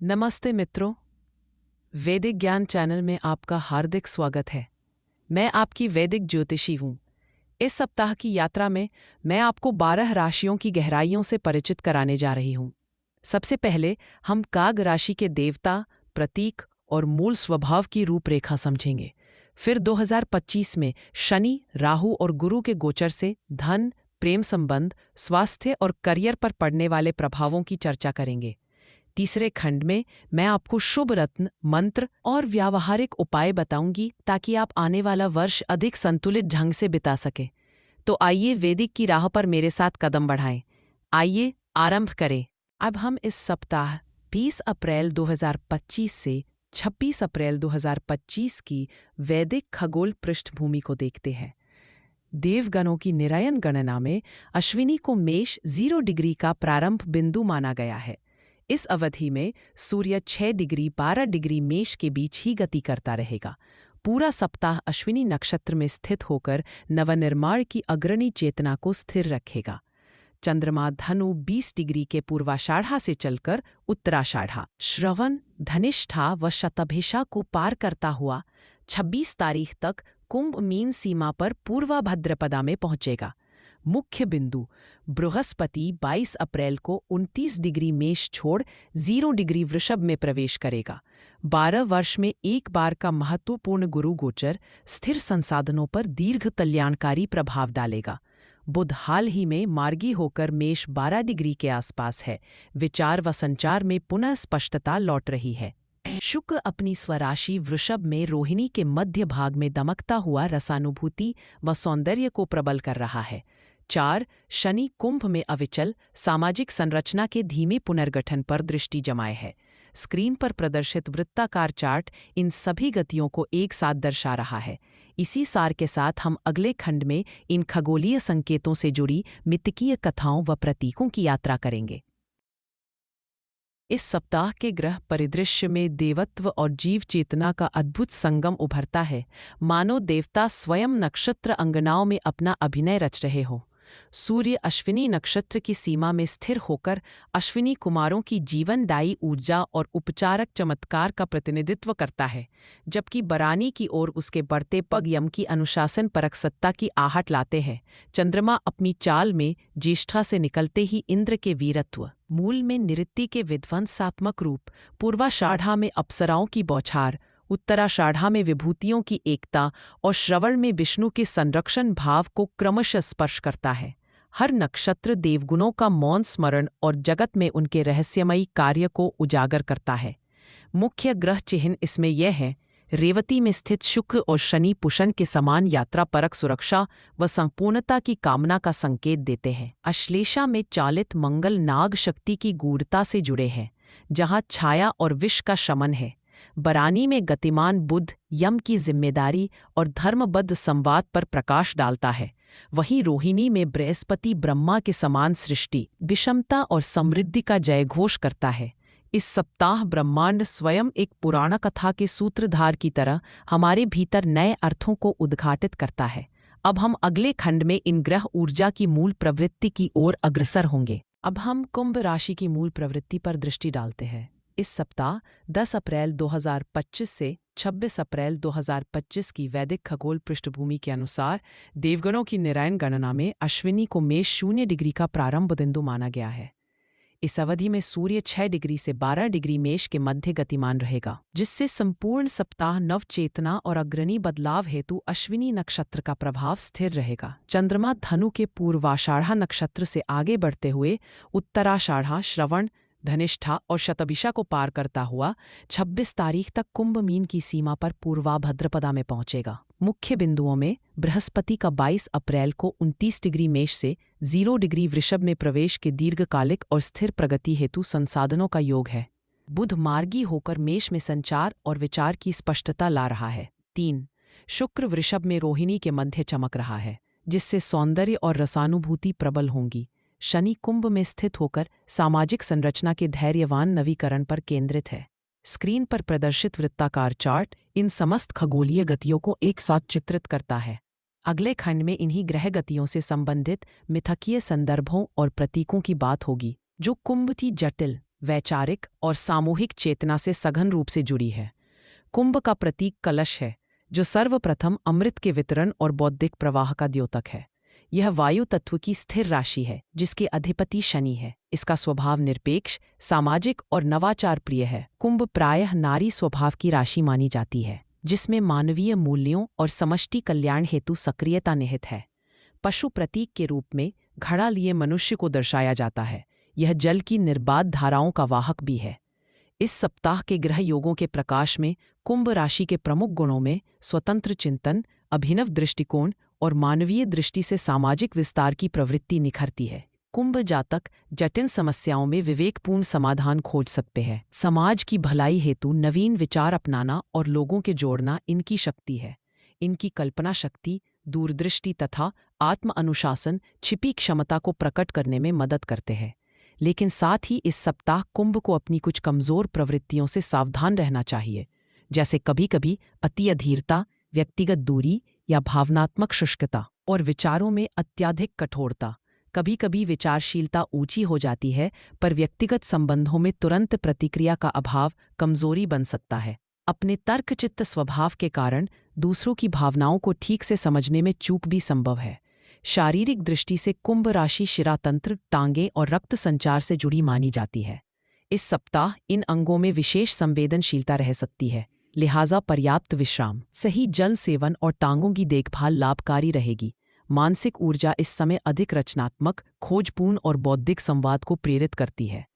नमस्ते मित्रों, वैदिक ज्ञान चैनल में आपका हार्दिक स्वागत है। मैं आपकी वैदिक ज्योतिषी हूँ। इस सप्ताह की यात्रा में मैं आपको 12 राशियों की गहराइयों से परिचित कराने जा रही हूँ। सबसे पहले हम काग राशि के देवता, प्रतीक और मूल स्वभाव की रूपरेखा समझेंगे। फिर 2025 में शनि, राहु और गुरु के गोचर से धन, प्रेम संबंध, स्वास्थ्य और करियर पर पड़ने वाले प्रभावों की चर्चा करेंगे। तीसरे खंड में मैं आपको शुभ रत्न, मंत्र और व्यावहारिक उपाय बताऊंगी ताकि आप आने वाला वर्ष अधिक संतुलित ढंग से बिता सकें। तो आइए वैदिक की राह पर मेरे साथ कदम बढ़ाएं। आइए आरंभ करें। अब हम इस सप्ताह 20 अप्रैल 2025 से 26 अप्रैल 2025 की वैदिक खगोल पृष्ठभूमि को देखते हैं। देवगणों की निरयन गणना में अश्विनी को मेष 0 डिग्री का प्रारंभ बिंदु माना गया है। इस अवधि में सूर्य 6 डिग्री 12 डिग्री मेष के बीच ही गति करता रहेगा। पूरा सप्ताह अश्विनी नक्षत्र में स्थित होकर नवनिर्माण की अग्रणी चेतना को स्थिर रखेगा। चंद्रमा धनु 20 डिग्री के पूर्वाषाढ़ा से चलकर उत्तराषाढ़ा, श्रवण, धनिष्ठा व शतभिषा को पार करता हुआ 26 तारीख तक कुंभ मीन सीमा पर पूर्वा भद्रपदा में पहुंचेगा। मुख्य बिंदु बृहस्पति 22 अप्रैल को 29 डिग्री मेष छोड़ 0 डिग्री वृषभ में प्रवेश करेगा। 12 वर्ष में एक बार का महत्वपूर्ण गुरु गोचर स्थिर संसाधनों पर दीर्घ कल्याणकारी प्रभाव डालेगा। बुध हाल ही में मार्गी होकर मेष 12 डिग्री के आसपास है। विचार व संचार में पुनः स्पष्टता लौट रही है। शुक्र अपनी स्वराशि वृषभ में रोहिणी के मध्य भाग में दमकता हुआ रसानुभूति व सौंदर्य को प्रबल कर रहा है। 4 शनि कुंभ में अविचल सामाजिक संरचना के धीमे पुनर्गठन पर दृष्टि जमाए है। स्क्रीन पर प्रदर्शित वृत्ताकार चार्ट इन सभी गतियों को एक साथ दर्शा रहा है। इसी सार के साथ हम अगले खंड में इन खगोलीय संकेतों से जुड़ी मितकीय कथाओं व प्रतीकों की यात्रा करेंगे। इस सप्ताह के ग्रह परिदृश्य में देवत्व और जीव चेतना का अद्भुत संगम उभरता है, मानो देवता स्वयं नक्षत्र अंगनाओं में अपना अभिनय रच रहे हो। सूर्य अश्विनी नक्षत्र की सीमा में स्थिर होकर अश्विनी कुमारों की जीवनदायी ऊर्जा और उपचारक चमत्कार का प्रतिनिधित्व करता है, जबकि बरानी की ओर उसके बढ़ते पग यम की अनुशासन परक सत्ता की आहट लाते हैं। चंद्रमा अपनी चाल में ज्येष्ठा से निकलते ही इंद्र के वीरत्व, मूल में निऋत्ति के विध्वंसात्मक रूप, पूर्वाषाढ़ा में अप्सराओं की बौछार, उत्तराषाढ़ा में विभूतियों की एकता और श्रवण में विष्णु के संरक्षण भाव को क्रमशः स्पर्श करता है। हर नक्षत्र देवगुणों का मौन स्मरण और जगत में उनके रहस्यमयी कार्य को उजागर करता है। मुख्य ग्रह चिह्न इसमें यह है: रेवती में स्थित शुक्र और शनि पुषन के समान यात्रा परक सुरक्षा व संपूर्णता की कामना का संकेत देते हैं। अश्लेषा में चालित मंगल नाग शक्ति की गूढ़ता से जुड़े हैं, जहाँ छाया और विष का शमन है। बरानी में गतिमान बुध यम की जिम्मेदारी और धर्मबद्ध संवाद पर प्रकाश डालता है। वहीं रोहिणी में बृहस्पति ब्रह्मा के समान सृष्टि, विषमता और समृद्धि का जयघोष करता है। इस सप्ताह ब्रह्मांड स्वयं एक पुराण कथा के सूत्रधार की तरह हमारे भीतर नए अर्थों को उद्घाटित करता है। अब हम अगले खंड में इन ग्रह ऊर्जा की मूल प्रवृत्ति की ओर अग्रसर होंगे। अब हम कुंभ राशि की मूल प्रवृत्ति पर दृष्टि डालते हैं। इस सप्ताह 10 अप्रैल 2025 से 26 अप्रैल 2025 की वैदिक खगोल पृष्ठभूमि के अनुसार देवगणों की निरयन गणना में अश्विनी को मेष 0 डिग्री का प्रारंभ बिंदु माना गया है। इस अवधि में सूर्य 6 डिग्री से 12 डिग्री मेष के मध्य गतिमान रहेगा, जिससे संपूर्ण सप्ताह नवचेतना और अग्रणी बदलाव हेतु अश्विनी नक्षत्र का प्रभाव स्थिर रहेगा। चंद्रमा धनु के पूर्वाषाढ़ा नक्षत्र से आगे बढ़ते हुए उत्तराषाढ़ा, श्रवण, धनिष्ठा और शतभिषा को पार करता हुआ 26 तारीख तक कुंभ मीन की सीमा पर पूर्वा भद्रपदा में पहुंचेगा। मुख्य बिंदुओं में बृहस्पति का 22 अप्रैल को 29 डिग्री मेष से 0 डिग्री वृषभ में प्रवेश के दीर्घकालिक और स्थिर प्रगति हेतु संसाधनों का योग है। बुध मार्गी होकर मेष में संचार और विचार की स्पष्टता ला रहा है। 3 शुक्र वृषभ में रोहिणी के मध्य चमक रहा है, जिससे सौंदर्य और रसानुभूति प्रबल होंगी। शनि कुंभ में स्थित होकर सामाजिक संरचना के धैर्यवान नवीकरण पर केंद्रित है। स्क्रीन पर प्रदर्शित वृत्ताकार चार्ट इन समस्त खगोलीय गतियों को एक साथ चित्रित करता है। अगले खंड में इन्हीं ग्रह गतियों से संबंधित मिथकीय संदर्भों और प्रतीकों की बात होगी, जो कुंभ की जटिल वैचारिक और सामूहिक चेतना से सघन रूप से जुड़ी है। कुंभ का प्रतीक कलश है, जो सर्वप्रथम अमृत के वितरण और बौद्धिक प्रवाह का द्योतक है। यह वायु तत्व की स्थिर राशि है, जिसके अधिपति शनि है। इसका स्वभाव निरपेक्ष, सामाजिक और नवाचार प्रिय है। कुंभ प्रायः नारी स्वभाव की राशि मानी जाती है, जिसमें मानवीय मूल्यों और समष्टि कल्याण हेतु सक्रियता निहित है। पशु प्रतीक के रूप में घड़ा लिए मनुष्य को दर्शाया जाता है। यह जल की निर्बाध धाराओं का वाहक भी है। इस सप्ताह के ग्रह योगों के प्रकाश में कुंभ राशि के प्रमुख गुणों में स्वतंत्र चिंतन, अभिनव दृष्टिकोण और मानवीय दृष्टि से सामाजिक विस्तार की प्रवृत्ति निखरती है। कुंभ जातक जटिल समस्याओं में विवेकपूर्ण समाधान खोज सकते हैं। समाज की भलाई हेतु नवीन विचार अपनाना और लोगों के जोड़ना इनकी शक्ति है। इनकी कल्पना शक्ति, दूरदृष्टि तथा आत्म अनुशासन छिपी क्षमता को प्रकट करने में मदद करते हैं। लेकिन साथ ही इस सप्ताह कुंभ को अपनी कुछ कमजोर प्रवृत्तियों से सावधान रहना चाहिए, जैसे कभी-कभी अति अधीरता, व्यक्तिगत दूरी या भावनात्मक शुष्कता और विचारों में अत्यधिक कठोरता। कभी-कभी विचारशीलता ऊंची हो जाती है, पर व्यक्तिगत संबंधों में तुरंत प्रतिक्रिया का अभाव कमजोरी बन सकता है। अपने तर्कचित्त स्वभाव के कारण दूसरों की भावनाओं को ठीक से समझने में चूक भी संभव है। शारीरिक दृष्टि से कुंभ राशि शिरातंत्र, टांगे और रक्त संचार से जुड़ी मानी जाती है। इस सप्ताह इन अंगों में विशेष संवेदनशीलता रह सकती है, लिहाजा पर्याप्त विश्राम, सही जल सेवन और टांगों की देखभाल लाभकारी रहेगी। मानसिक ऊर्जा इस समय अधिक रचनात्मक, खोजपूर्ण और बौद्धिक संवाद को प्रेरित करती है।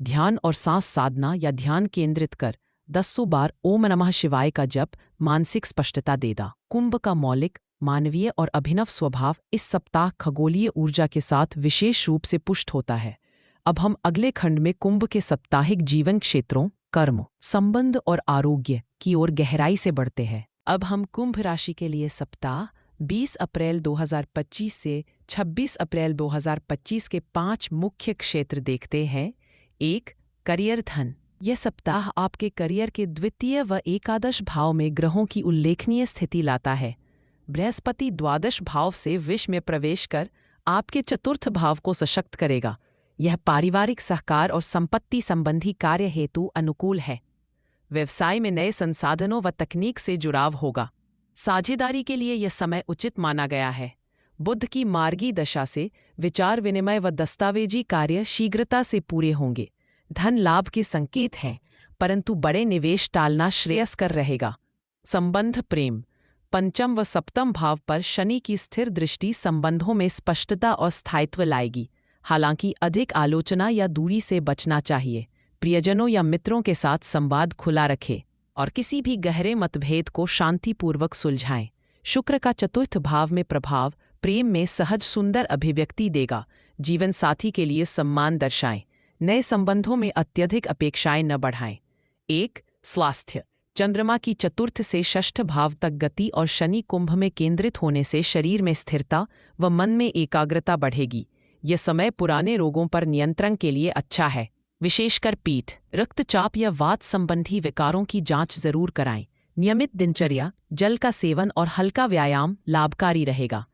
ध्यान और सांस साधना या ध्यान केंद्रित कर 10 बार ओम नमः शिवाय का जप मानसिक स्पष्टता देगा। कुंभ का मौलिक, मानवीय और अभिनव स्वभाव इस सप्ताह खगोलीय ऊर्जा के साथ विशेष रूप से पुष्ट होता है। अब हम अगले खंड में कुंभ के साप्ताहिक जीवन क्षेत्रों, कर्म, संबंध और आरोग्य की ओर गहराई से बढ़ते हैं। अब हम कुंभ राशि के लिए सप्ताह 20 अप्रैल 2025 से 26 अप्रैल 2025 के 5 मुख्य क्षेत्र देखते हैं। 1. करियर धन। यह सप्ताह आपके करियर के द्वितीय व एकादश भाव में ग्रहों की उल्लेखनीय स्थिति लाता है। बृहस्पति द्वादश भाव से विष में प्रवेश कर आपके चतुर्थ भाव को सशक्त करेगा। यह पारिवारिक सहकार और संपत्ति संबंधी कार्य हेतु अनुकूल है। व्यवसाय में नए संसाधनों व तकनीक से जुड़ाव होगा। साझेदारी के लिए यह समय उचित माना गया है। बुध की मार्गी दशा से विचार विनिमय व दस्तावेजी कार्य शीघ्रता से पूरे होंगे। धन लाभ के संकेत हैं, परंतु बड़े निवेश टालना श्रेयस्कर रहेगा। संबंध प्रेम। पंचम व सप्तम भाव पर शनि की स्थिर दृष्टि संबंधों में स्पष्टता और स्थायित्व लाएगी। हालांकि अधिक आलोचना या दूरी से बचना चाहिए। प्रियजनों या मित्रों के साथ संवाद खुला रखें और किसी भी गहरे मतभेद को शांतिपूर्वक सुलझाएं। शुक्र का चतुर्थ भाव में प्रभाव प्रेम में सहज सुंदर अभिव्यक्ति देगा। जीवन साथी के लिए सम्मान दर्शाएं। नए संबंधों में अत्यधिक अपेक्षाएं न बढ़ाएं। 1. स्वास्थ्य। चंद्रमा की चतुर्थ से षष्ठ भाव तक गति और शनि कुंभ में केंद्रित होने से शरीर में स्थिरता व मन में एकाग्रता बढ़ेगी। यह समय पुराने रोगों पर नियंत्रण के लिए अच्छा है, विशेषकर पीठ, रक्तचाप या वात संबंधी विकारों की जांच जरूर कराएं। नियमित दिनचर्या, जल का सेवन और हल्का व्यायाम लाभकारी रहेगा।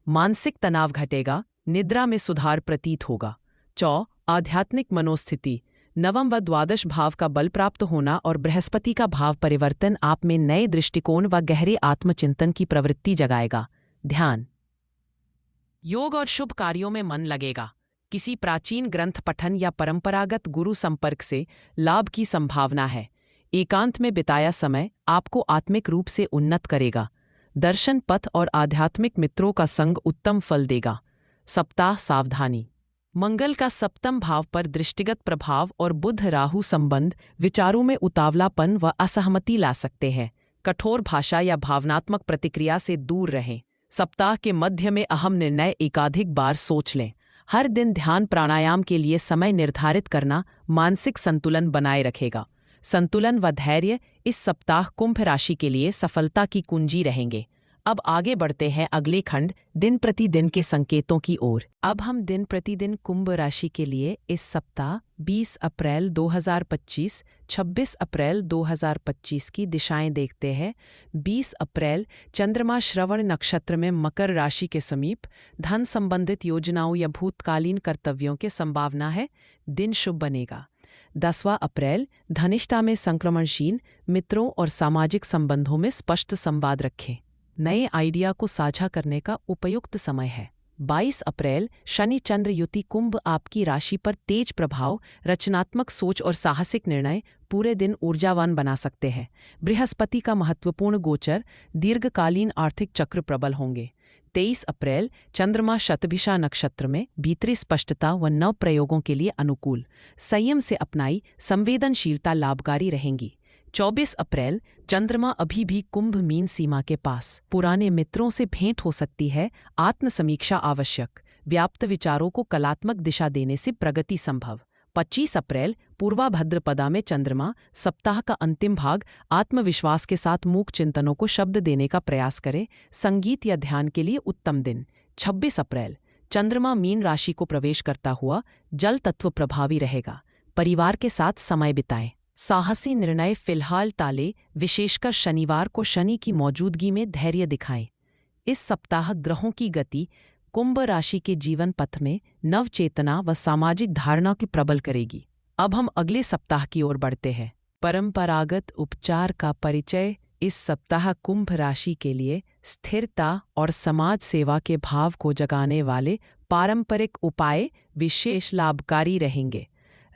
मानसिक तनाव घटेगा, निद्रा में सुधार प्रतीत होगा। 4. आध्यात्मिक मनोस्थिति। नवम व द्वादश भाव का बल प्राप्त होना और बृहस्पति का भाव परिवर्तन आप में नए दृष्टिकोण व गहरे आत्मचिंतन की प्रवृत्ति जगाएगा। ध्यान, योग और शुभ कार्यों में मन लगेगा। किसी प्राचीन ग्रंथ पठन या परंपरागत गुरु संपर्क से लाभ की संभावना है। एकांत में बिताया समय आपको आत्मिक रूप से उन्नत करेगा। दर्शन पथ और आध्यात्मिक मित्रों का संग उत्तम फल देगा। सप्ताह सावधानी। मंगल का सप्तम भाव पर दृष्टिगत प्रभाव और बुध राहु संबंध विचारों में उतावलापन व असहमति ला सकते हैं। कठोर भाषा या भावनात्मक प्रतिक्रिया से दूर रहें। सप्ताह के मध्य में अहम निर्णय एकाधिक बार सोच लें। हर दिन ध्यान प्राणायाम के लिए समय निर्धारित करना मानसिक संतुलन बनाए रखेगा। संतुलन व धैर्य इस सप्ताह कुंभ राशि के लिए सफलता की कुंजी रहेंगे। अब आगे बढ़ते हैं अगले खंड दिन प्रतिदिन के संकेतों की ओर। अब हम दिन प्रतिदिन कुंभ राशि के लिए इस सप्ताह 20 अप्रैल 2025, 26 अप्रैल 2025 की दिशाएं देखते हैं। 20 अप्रैल चंद्रमा श्रवण नक्षत्र में मकर राशि के समीप। धन संबंधित योजनाओं या भूतकालीन कर्तव्यों के संभावना है। दिन शुभ बनेगा। 10वां अप्रैल, धनिष्ठा में संक्रमणशील मित्रों और सामाजिक संबंधों में स्पष्ट संवाद रखें। नए आइडिया को साझा करने का उपयुक्त समय है। 22 अप्रैल, शनि चंद्र युति, कुंभ आपकी राशि पर तेज प्रभाव, रचनात्मक सोच और साहसिक निर्णय पूरे दिन ऊर्जावान बना सकते हैं। बृहस्पति का महत्वपूर्ण गोचर, दीर्घकालीन आर्थिक चक्र प्रबल होंगे। 23 अप्रैल, चंद्रमा शतभिषा नक्षत्र में, भीतरी स्पष्टता व नव प्रयोगों के लिए अनुकूल, संयम से अपनाई संवेदनशीलता लाभकारी रहेंगी। 24 अप्रैल, चंद्रमा अभी भी कुंभ मीन सीमा के पास, पुराने मित्रों से भेंट हो सकती है, आत्मसमीक्षा आवश्यक, व्याप्त विचारों को कलात्मक दिशा देने से प्रगति संभव। 25 अप्रैल, पूर्वा भद्रपदा में चंद्रमा, सप्ताह का अंतिम भाग, आत्मविश्वास के साथ मूक चिंतनों को शब्द देने का प्रयास करें, संगीत या ध्यान के लिए उत्तम दिन। 26 अप्रैल, चंद्रमा मीन राशि को प्रवेश करता हुआ जल तत्व प्रभावी रहेगा, परिवार के साथ समय बिताएं। साहसी निर्णय फिलहाल टालें, विशेषकर शनिवार को शनि की मौजूदगी में धैर्य दिखाएं। इस सप्ताह ग्रहों की गति कुंभ राशि के जीवन पथ में नव चेतना व सामाजिक धारणा की प्रबल करेगी। अब हम अगले सप्ताह की ओर बढ़ते हैं। परंपरागत उपचार का परिचय। इस सप्ताह कुंभ राशि के लिए स्थिरता और समाज सेवा के भाव को जगाने वाले पारंपरिक उपाय विशेष लाभकारी रहेंगे।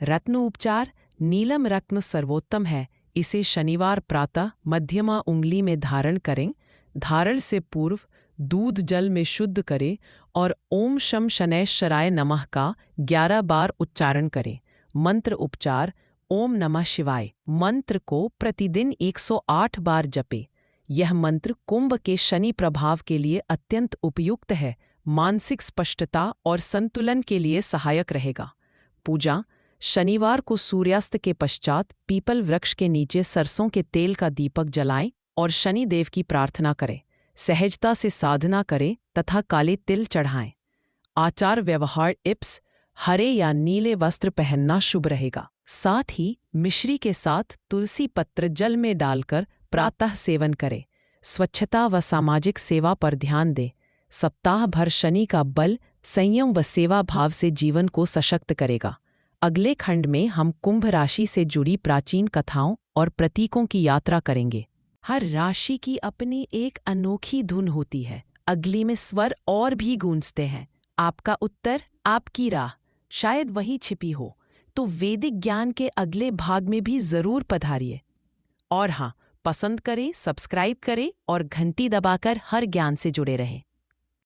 रत्न उपचार। नीलम रत्न सर्वोत्तम है, इसे शनिवार प्रातः मध्यमा उंगली में धारण करें। धारण से पूर्व दूध जल में शुद्ध करें और ओम शम शनैश्चराय नमः का 11 बार उच्चारण करें। मंत्र उपचार। ओम नमः शिवाय मंत्र को प्रतिदिन 108 बार जपें। यह मंत्र कुंभ के शनि प्रभाव के लिए अत्यंत उपयुक्त है, मानसिक स्पष्टता और संतुलन के लिए सहायक रहेगा। पूजा। शनिवार को सूर्यास्त के पश्चात पीपल वृक्ष के नीचे सरसों के तेल का दीपक जलाएं और शनि देव की प्रार्थना करें। सहजता से साधना करें तथा काले तिल चढ़ाएं। आचार व्यवहार टिप्स। हरे या नीले वस्त्र पहनना शुभ रहेगा। साथ ही मिश्री के साथ तुलसी पत्र जल में डालकर प्रातः सेवन करें। स्वच्छता व सामाजिक सेवा पर ध्यान दें। सप्ताह भर शनि का बल, संयम व सेवा भाव से जीवन को सशक्त करेगा। अगले खंड में हम कुंभ राशि से जुड़ी प्राचीन कथाओं और प्रतीकों की यात्रा करेंगे। हर राशि की अपनी एक अनोखी धुन होती है, अगली में स्वर और भी गूंजते हैं। आपका उत्तर, आपकी राह शायद वही छिपी हो। तो वैदिक ज्ञान के अगले भाग में भी जरूर पधारिए। और हाँ, पसंद करें, सब्सक्राइब करें और घंटी दबाकर हर ज्ञान से जुड़े रहें।